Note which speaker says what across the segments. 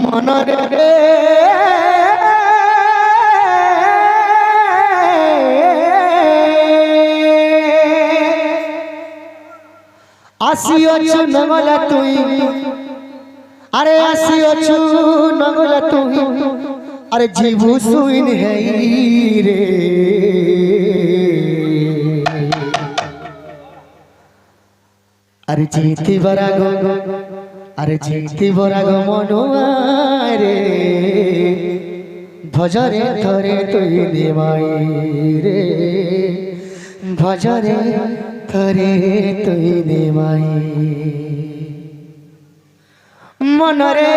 Speaker 1: মনরে আসিওছু নগলা তুই আরে আসিওছু নগলা তুই আরে জীবু সুইন হেই রে আরে জিতি বরাগ আরে জিতি বরাগ মনোয়া রে ভজরে ধরে তুই নিমাই রে ভজরে ধরে তুই নিমাই মনরে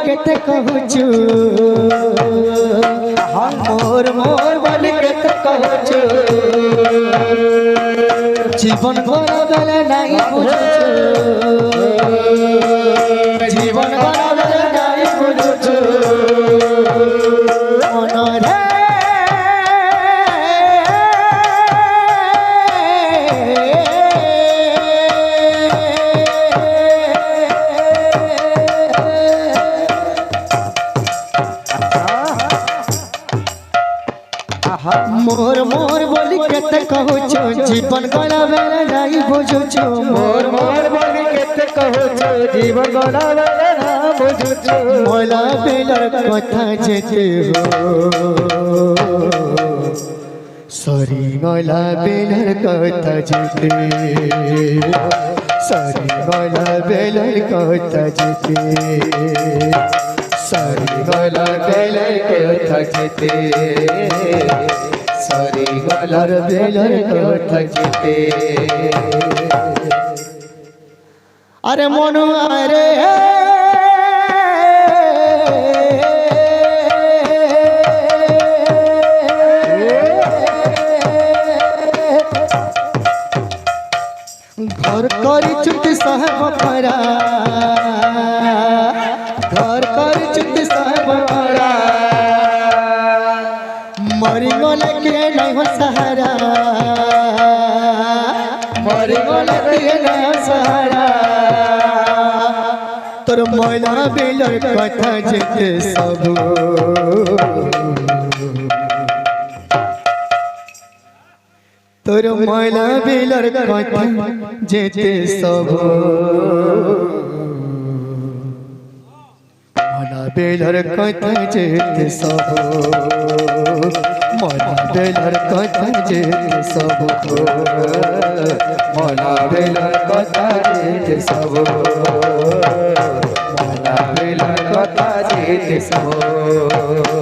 Speaker 1: केते कहूचु मोर मोर बोली केते कहूचु जीवन गला बेले नहीं बुझुचु जीवन गला बेले नहीं बुझुचु मनरे मोर मोर बोली केते कहूचो जीवन गला बेले नहीं बुझुचो मोर मोर बोली केते कहूचो जीवन गला बेले ना बुझुचो मोला बेलर कथा जेते हो सरी गला बेलर कथा जेते सरी गला बेलर कथा जेते सरी गला बेलर कथा जेते सरी गलर बेलर कथा जेते अरे मनु अरे घर करी चुटी साहब परा घर करी चुटी साहब परा मरी गला के नहीं हो सहारा मरी गला के नहीं हो सहारा तोर मैला बेलर कथा जेते सब तोर मैला बेलर कथा जेते सब मना बेलर कथा जेते सब मना बेलर कथा जेते सब मना बेलर कथा जेते सब मना बेलर कथा जेते सब